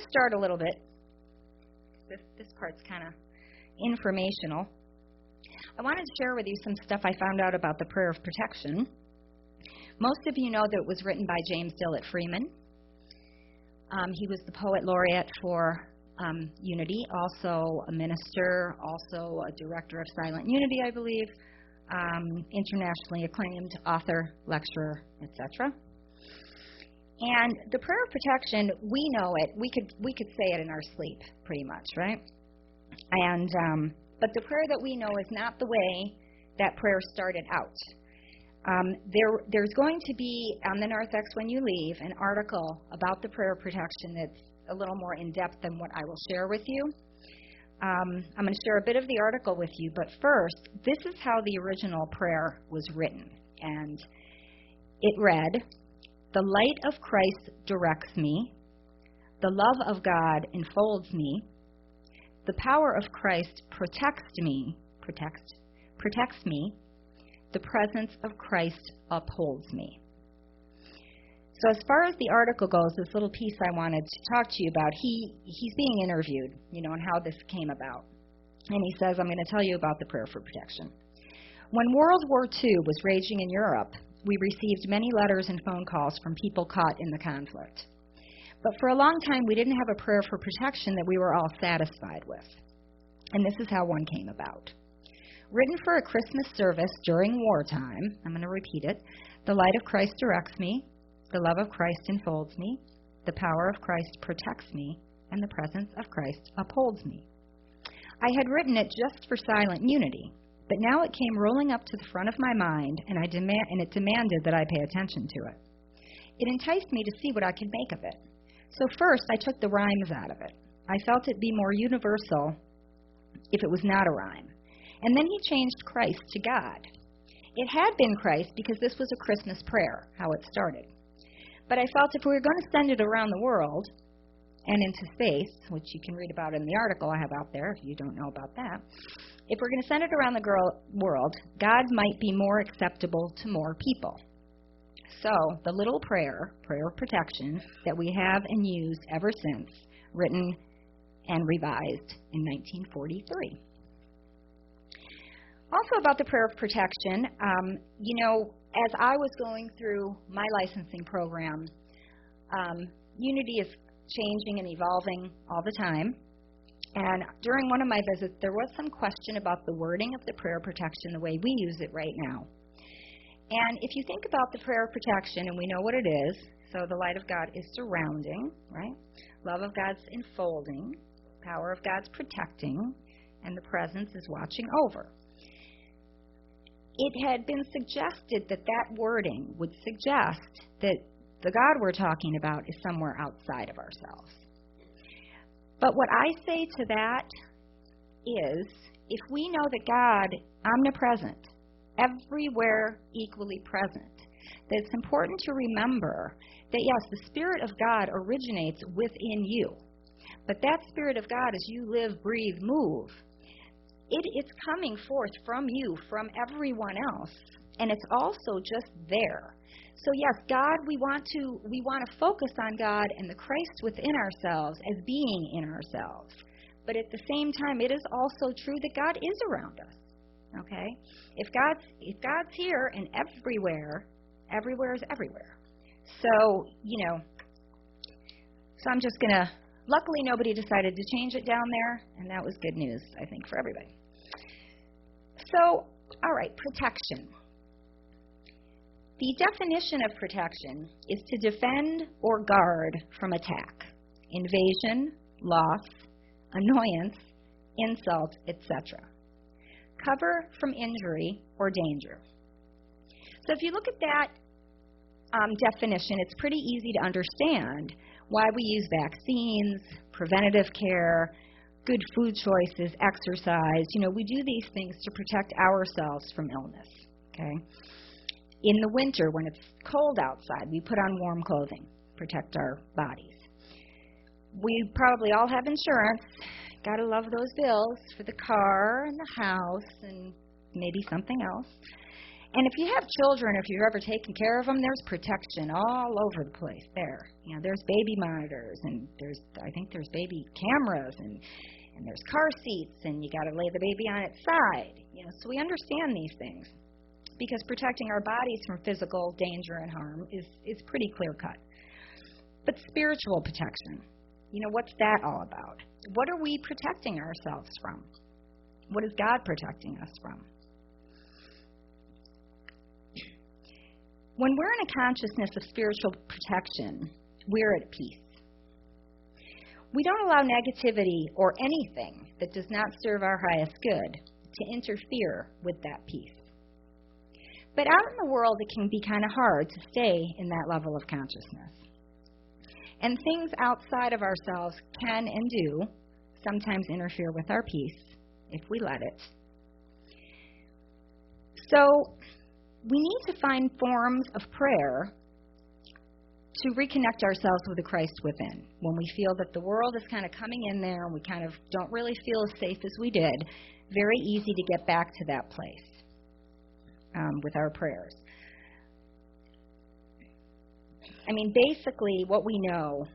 to start a little bit. This part's kind of informational. I wanted to share with you some stuff I found out about the prayer of protection. Most of you know that it was written by James Dillett Freeman. He was the poet laureate for Unity, also a minister, also a director of Silent Unity, I believe, internationally acclaimed author, lecturer, etc. And the prayer of protection, we know it. We could say it in our sleep, pretty much, right? And but the prayer that we know is not the way that prayer started out. There's going to be on the Narthex when you leave an article about the prayer of protection that's a little more in depth than what I will share with you. I'm going to share a bit of the article with you, but first, this is how the original prayer was written, and it read, "The light of Christ directs me, the love of God enfolds me, the power of Christ protects me, the presence of Christ upholds me." So as far as the article goes, this little piece I wanted to talk to you about, he's being interviewed, and how this came about. And he says, I'm going to tell you about the prayer for protection. When World War II was raging in Europe, we received many letters and phone calls from people caught in the conflict. But for a long time, we didn't have a prayer for protection that we were all satisfied with. And this is how one came about. Written for a Christmas service during wartime, I'm going to repeat it, the light of Christ directs me, the love of Christ enfolds me, the power of Christ protects me, and the presence of Christ upholds me. I had written it just for Silent Unity, but now it came rolling up to the front of my mind, and it demanded that I pay attention to it. It enticed me to see what I could make of it. So first, I took the rhymes out of it. I felt it'd be more universal if it was not a rhyme. And then he changed Christ to God. It had been Christ because this was a Christmas prayer, how it started. But I felt if we were going to send it around the world and into space, which you can read about in the article I have out there if you don't know about that, if we're going to send it around the world, God might be more acceptable to more people. So the little prayer of protection, that we have and used ever since, written and revised in 1943. Also about the prayer of protection, as I was going through my licensing program, Unity is changing and evolving all the time. And during one of my visits, there was some question about the wording of the prayer of protection the way we use it right now. And if you think about the prayer of protection, and we know what it is, so the light of God is surrounding, right? Love of God's enfolding, power of God's protecting, and the presence is watching over. It had been suggested that that wording would suggest that the God we're talking about is somewhere outside of ourselves. But what I say to that is, if we know that God, omnipresent, everywhere equally present, that it's important to remember that, yes, the Spirit of God originates within you. But that Spirit of God, as you live, breathe, move, it's coming forth from you, from everyone else, and it's also just there. So yes, God, we want to focus on God and the Christ within ourselves as being in ourselves. But at the same time, it is also true that God is around us. Okay? If God's here and everywhere is everywhere. So, so I'm just going to, luckily nobody decided to change it down there, and that was good news, I think, for everybody. So, all right, protection. The definition of protection is to defend or guard from attack, invasion, loss, annoyance, insult, etc. Cover from injury or danger. So if you look at that definition, it's pretty easy to understand why we use vaccines, preventative care, good food choices, exercise. We do these things to protect ourselves from illness, okay? In the winter, when it's cold outside, we put on warm clothing, protect our bodies. We probably all have insurance. Got to love those bills for the car and the house and maybe something else. And if you have children, if you've ever taken care of them, there's protection all over the place there. You know, there's baby monitors, and I think there's baby cameras, and there's car seats, and you got to lay the baby on its side. You know, so we understand these things because protecting our bodies from physical danger and harm is pretty clear cut. But spiritual protection, you know, what's that all about? What are we protecting ourselves from? What is God protecting us from? When we're in a consciousness of spiritual protection, we're at peace. We don't allow negativity or anything that does not serve our highest good to interfere with that peace. But out in the world, it can be kind of hard to stay in that level of consciousness. And things outside of ourselves can and do sometimes interfere with our peace if we let it. So we need to find forms of prayer to reconnect ourselves with the Christ within. When we feel that the world is kind of coming in there and we kind of don't really feel as safe as we did, very easy to get back to that place with our prayers. I mean, basically what we know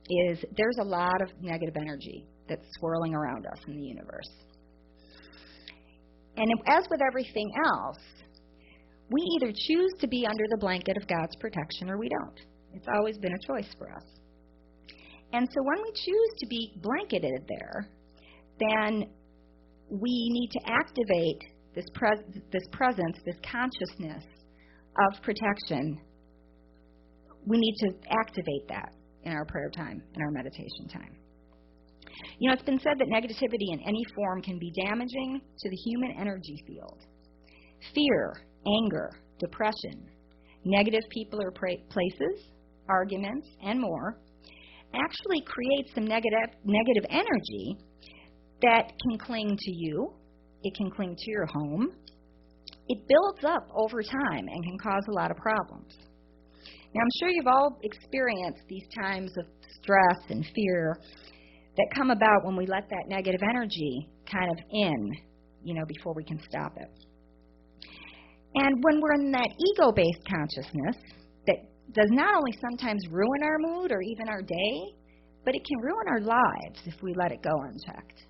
is there's a lot of negative energy that's swirling around us in the universe. And as with everything else, we either choose to be under the blanket of God's protection or we don't. It's always been a choice for us. And so when we choose to be blanketed there, then we need to activate this presence, this consciousness of protection. We need to activate that in our prayer time, in our meditation time. You know, it's been said that negativity in any form can be damaging to the human energy field. Fear, anger, depression, negative people or places, arguments, and more actually create some negative energy that can cling to you. It can cling to your home. It builds up over time and can cause a lot of problems. Now, I'm sure you've all experienced these times of stress and fear that come about when we let that negative energy kind of in, you know, before we can stop it. And when we're in that ego-based consciousness that does not only sometimes ruin our mood or even our day, but it can ruin our lives if we let it go unchecked.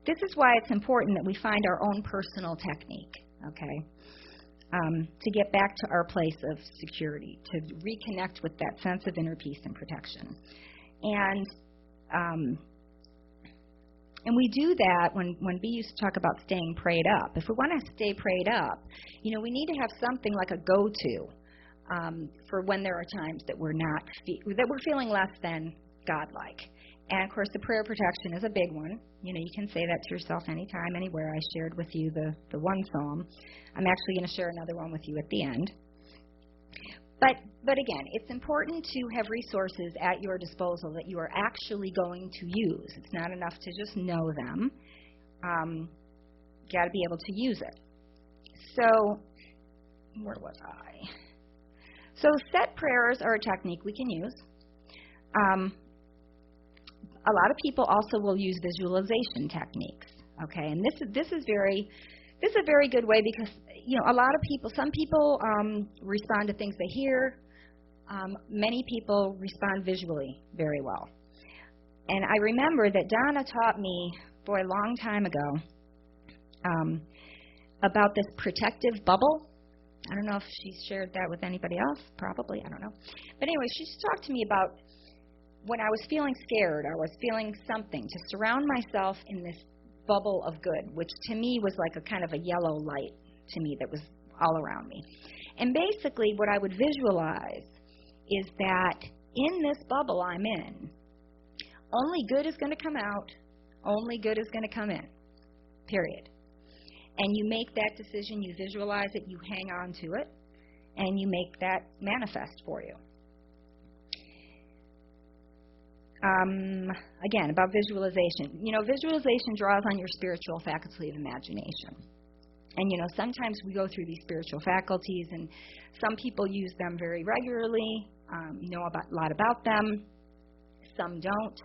This is why it's important that we find our own personal technique, okay, to get back to our place of security, to reconnect with that sense of inner peace and protection. And we do that when B used to talk about staying prayed up. If we want to stay prayed up, you know, we need to have something like a go-to for when there are times that we're feeling less than godlike. And of course, the prayer protection is a big one. You know, you can say that to yourself anytime, anywhere. I shared with you the one psalm. I'm actually going to share another one with you at the end. But again, it's important to have resources at your disposal that you are actually going to use. It's not enough to just know them. Got to be able to use it. So, where was I? So, set prayers are a technique we can use. A lot of people also will use visualization techniques. Okay, and this is a very good way because, you know, some people respond to things they hear. Many people respond visually very well. And I remember that Donna taught me, a long time ago, about this protective bubble. I don't know if she's shared that with anybody else. Probably, I don't know. But anyway, she talked to me about when I was feeling scared, I was feeling something, to surround myself in this bubble of good, which to me was like a kind of a yellow light to me that was all around me. And basically what I would visualize is that in this bubble I'm in, only good is going to come out, only good is going to come in, period. And you make that decision, you visualize it, you hang on to it, and you make that manifest for you. Again, about visualization. You know, visualization draws on your spiritual faculty of imagination. And, you know, sometimes we go through these spiritual faculties, and some people use them very regularly, know a lot about them. Some don't.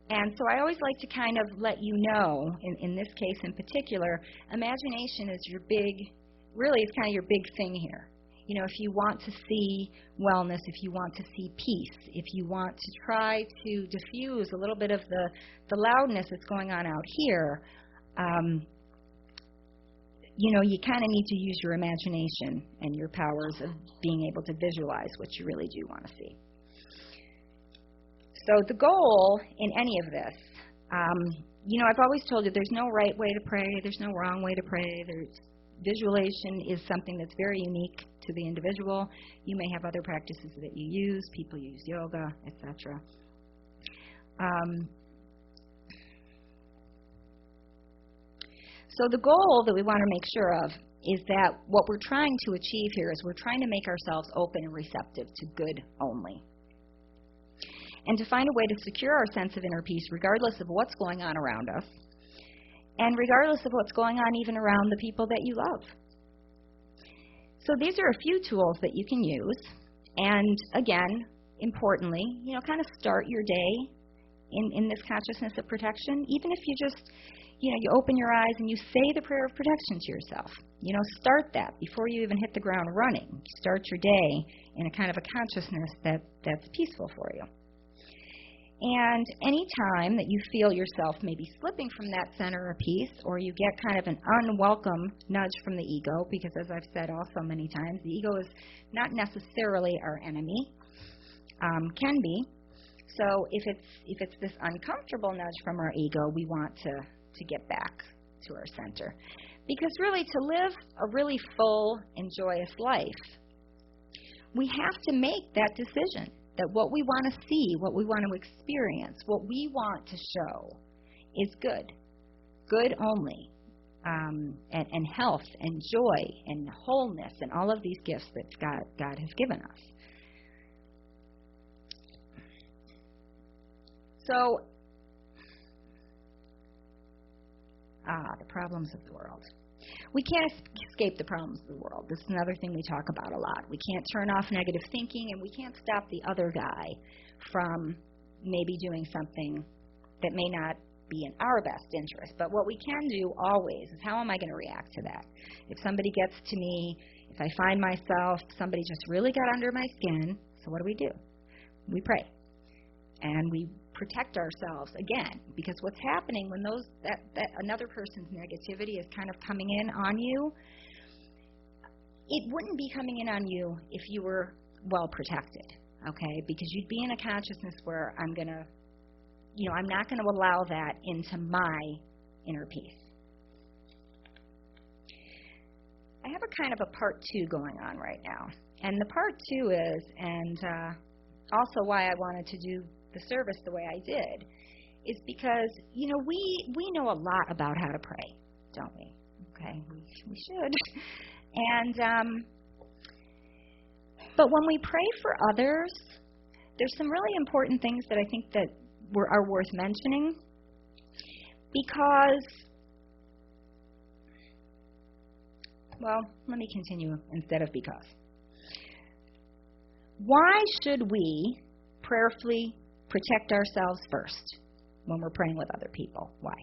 And so I always like to kind of let you know, in this case in particular, imagination is your big, really it's kind of your big thing here. You know, if you want to see wellness, if you want to see peace, if you want to try to diffuse a little bit of the loudness that's going on out here, you know, you kind of need to use your imagination and your powers of being able to visualize what you really do want to see. So the goal in any of this, you know, I've always told you there's no right way to pray, there's no wrong way to pray. Visualization is something that's very unique to the individual. You may have other practices that you use. People use yoga, etc. So the goal that we want to make sure of is that what we're trying to achieve here is we're trying to make ourselves open and receptive to good only. And to find a way to secure our sense of inner peace regardless of what's going on around us, and regardless of what's going on even around the people that you love. So these are a few tools that you can use. And again, importantly, you know, kind of start your day in this consciousness of protection. Even if you just, you know, you open your eyes and you say the prayer of protection to yourself. You know, start that before you even hit the ground running. Start your day in a kind of a consciousness that's peaceful for you. And any time that you feel yourself maybe slipping from that center of peace, or you get kind of an unwelcome nudge from the ego, because as I've said also many times, the ego is not necessarily our enemy, can be. So if it's this uncomfortable nudge from our ego, we want to get back to our center. Because really, to live a really full and joyous life, we have to make that decision. That what we want to see, what we want to experience, what we want to show is good. Good only. And health and joy and wholeness and all of these gifts that God has given us. So, the problems of the world. We can't escape the problems of the world. This is another thing we talk about a lot. We can't turn off negative thinking, and we can't stop the other guy from maybe doing something that may not be in our best interest. But what we can do always is, how am I going to react to that? If somebody gets to me, if I find myself, somebody just really got under my skin, so what do? We pray. And we protect ourselves again, because what's happening when that another person's negativity is kind of coming in on you, it wouldn't be coming in on you if you were well protected, okay? Because you'd be in a consciousness where I'm not going to allow that into my inner peace. I have a kind of a part 2 going on right now, and the part 2 is, and also why I wanted to do the service the way I did, is because, you know, we know a lot about how to pray, don't we? Okay, we should. And but when we pray for others, there's some really important things that I think that are worth mentioning, because, well, let me continue instead of because. Why should we prayerfully protect ourselves first when we're praying with other people? Why?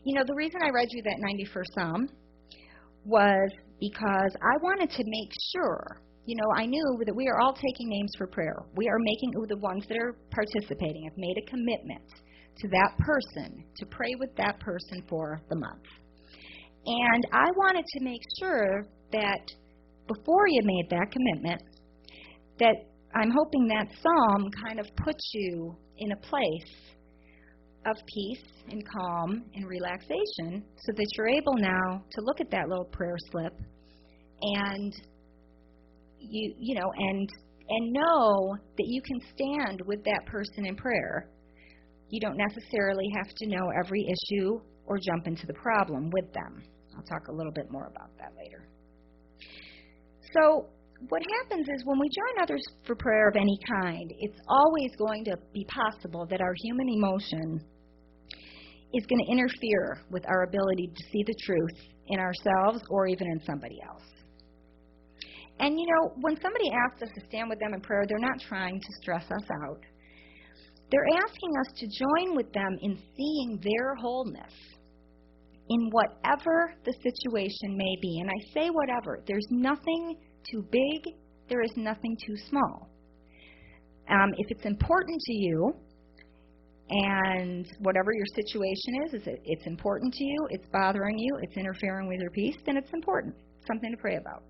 You know, the reason I read you that 91st Psalm was because I wanted to make sure, you know, I knew that we are all taking names for prayer. We are making, the ones that are participating have made a commitment to that person, to pray with that person for the month. And I wanted to make sure that before you made that commitment, that I'm hoping that psalm kind of puts you in a place of peace and calm and relaxation, so that you're able now to look at that little prayer slip and you know know that you can stand with that person in prayer. You don't necessarily have to know every issue or jump into the problem with them. I'll talk a little bit more about that later. So what happens is when we join others for prayer of any kind, it's always going to be possible that our human emotion is going to interfere with our ability to see the truth in ourselves or even in somebody else. And, you know, when somebody asks us to stand with them in prayer, they're not trying to stress us out. They're asking us to join with them in seeing their wholeness in whatever the situation may be. And I say whatever. There's nothing too big. There is nothing too small. If it's important to you, and whatever your situation is it's important to you, it's bothering you, it's interfering with your peace, then it's important. It's something to pray about.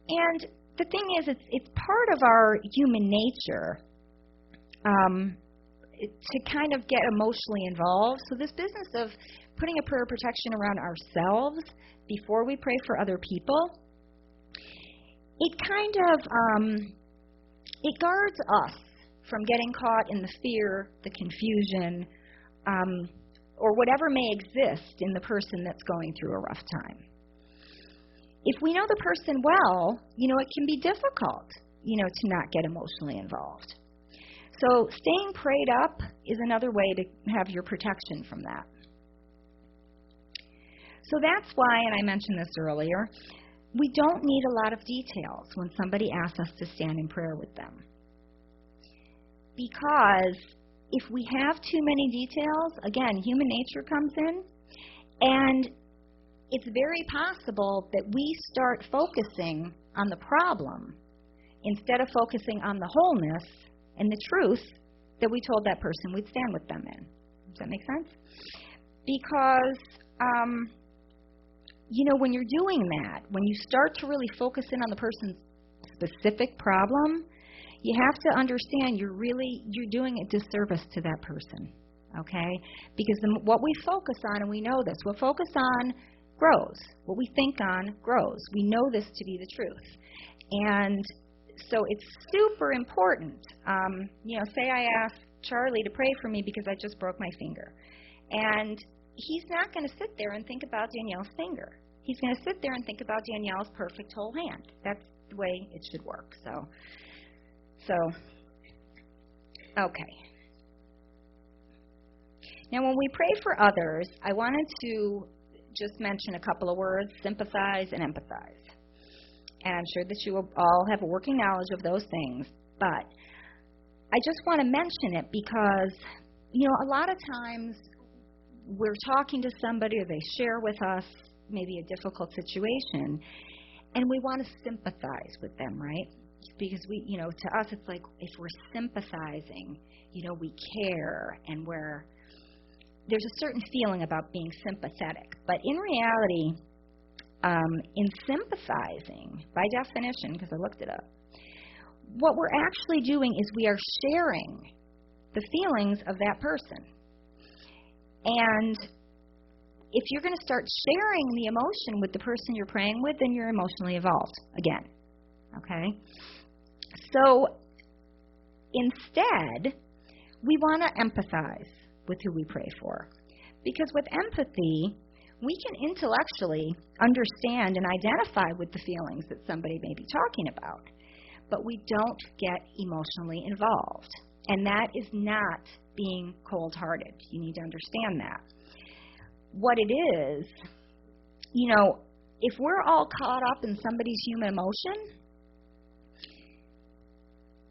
And the thing is, it's part of our human nature to kind of get emotionally involved. So this business of putting a prayer of protection around ourselves before we pray for other people, it kind of it guards us from getting caught in the fear, the confusion, or whatever may exist in the person that's going through a rough time. If we know the person well, it can be difficult, to not get emotionally involved. So staying prayed up is another way to have your protection from that. So that's why, and I mentioned this earlier, we don't need a lot of details when somebody asks us to stand in prayer with them. Because if we have too many details, again, human nature comes in, and it's very possible that we start focusing on the problem instead of focusing on the wholeness and the truth that we told that person we'd stand with them in. Does that make sense? Because, when you're doing that, when you start to really focus in on the person's specific problem, you have to understand you're doing a disservice to that person, okay? Because what we focus on, and we know this, what focus on grows. What we think on grows. We know this to be the truth. And so it's super important. Say I ask Charlie to pray for me because I just broke my finger. And he's not going to sit there and think about Danielle's finger. He's going to sit there and think about Danielle's perfect whole hand. That's the way it should work. So, okay. Now, when we pray for others, I wanted to just mention a couple of words, sympathize and empathize. And I'm sure that you all have a working knowledge of those things. But I just want to mention it because, a lot of times we're talking to somebody or they share with us maybe a difficult situation, and we want to sympathize with them, right? Because to us it's like if we're sympathizing, we care, and there's a certain feeling about being sympathetic. But in reality, in sympathizing, by definition, because I looked it up, what we're actually doing is we are sharing the feelings of that person. And if you're going to start sharing the emotion with the person you're praying with, then you're emotionally involved again. Okay? So instead, we want to empathize with who we pray for. Because with empathy, we can intellectually understand and identify with the feelings that somebody may be talking about, but we don't get emotionally involved. And that is not being cold-hearted. You need to understand that. What it is, if we're all caught up in somebody's human emotion,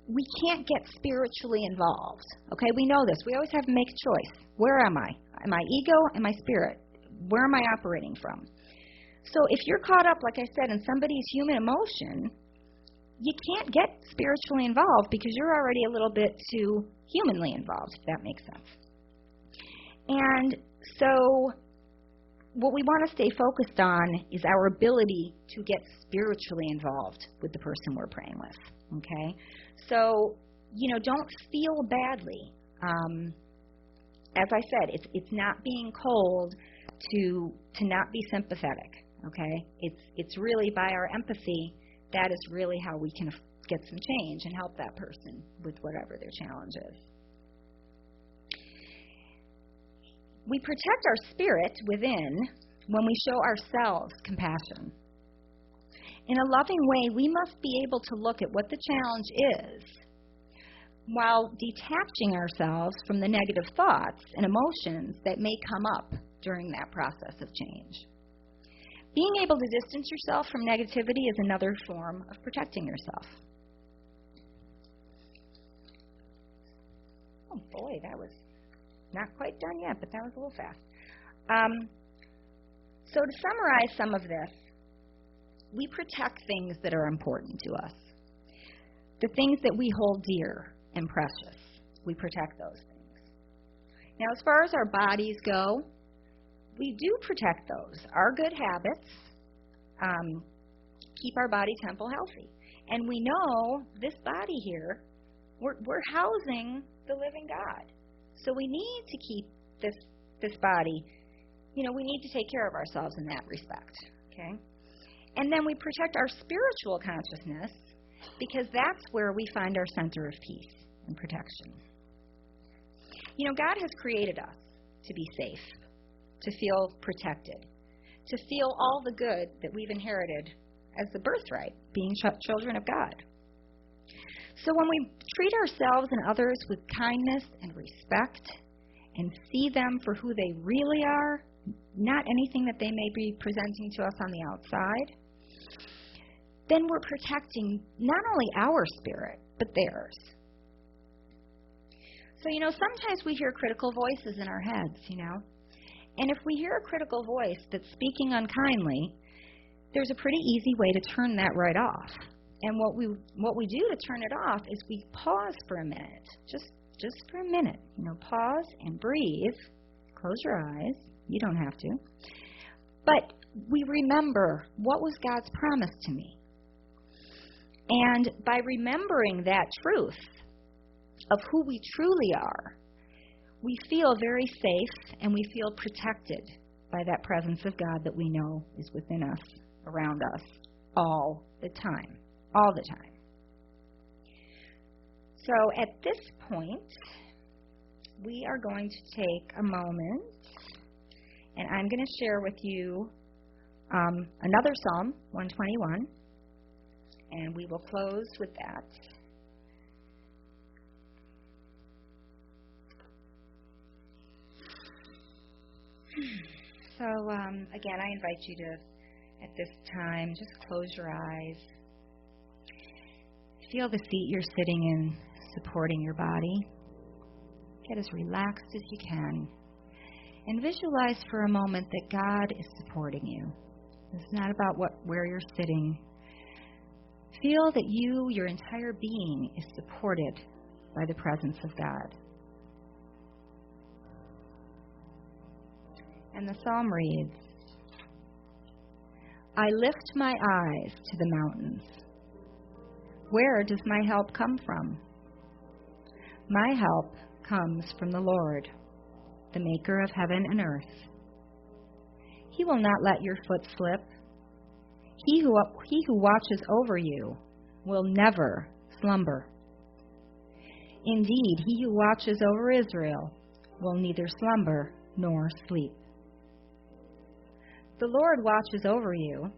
we can't get spiritually involved. Okay, we know this. We always have to make a choice. Where am I? Am I ego? Am I spirit? Where am I operating from? So if you're caught up, like I said, in somebody's human emotion, you can't get spiritually involved because you're already a little bit too humanly involved, if that makes sense. And so what we want to stay focused on is our ability to get spiritually involved with the person we're praying with, okay? So, don't feel badly. As I said, it's not being cold to not be sympathetic, okay? It's really by our empathy, that is really how we can get some change and help that person with whatever their challenge is. We protect our spirit within when we show ourselves compassion. In a loving way, we must be able to look at what the challenge is while detaching ourselves from the negative thoughts and emotions that may come up during that process of change. Being able to distance yourself from negativity is another form of protecting yourself. Oh, boy, that was not quite done yet, but that was a little fast. So to summarize some of this, we protect things that are important to us. The things that we hold dear and precious, we protect those things. Now, as far as our bodies go, we do protect those. Our good habits keep our body temple healthy. And we know this body here, we're housing the living God. So we need to keep this body, we need to take care of ourselves in that respect, okay? And then we protect our spiritual consciousness because that's where we find our center of peace and protection. God has created us to be safe, to feel protected, to feel all the good that we've inherited as the birthright, being children of God. So when we treat ourselves and others with kindness and respect and see them for who they really are, not anything that they may be presenting to us on the outside, then we're protecting not only our spirit, but theirs. So, sometimes we hear critical voices in our heads, And if we hear a critical voice that's speaking unkindly, there's a pretty easy way to turn that right off. And what we do to turn it off is we pause for a minute, just for a minute. Pause and breathe. Close your eyes. You don't have to. But we remember, what was God's promise to me? And by remembering that truth of who we truly are, we feel very safe and we feel protected by that presence of God that we know is within us, around us, all the time. All the time. So at this point, we are going to take a moment, and I'm going to share with you another Psalm, 121, and we will close with that. So again, I invite you to, at this time, just close your eyes. Feel the seat you're sitting in supporting your body. Get as relaxed as you can. And visualize for a moment that God is supporting you. It's not about where you're sitting. Feel that your entire being is supported by the presence of God. And the psalm reads, I lift my eyes to the mountains. Where does my help come from? My help comes from the Lord, the maker of heaven and earth. He will not let your foot slip. He who watches over you will never slumber. Indeed, he who watches over Israel will neither slumber nor sleep. The Lord watches over you.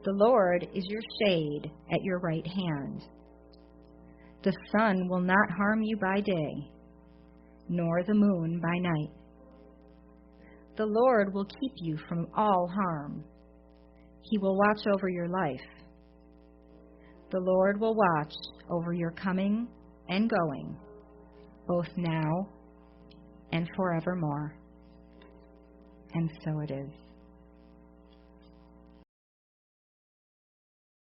The Lord is your shade at your right hand. The sun will not harm you by day, nor the moon by night. The Lord will keep you from all harm. He will watch over your life. The Lord will watch over your coming and going, both now and forevermore. And so it is.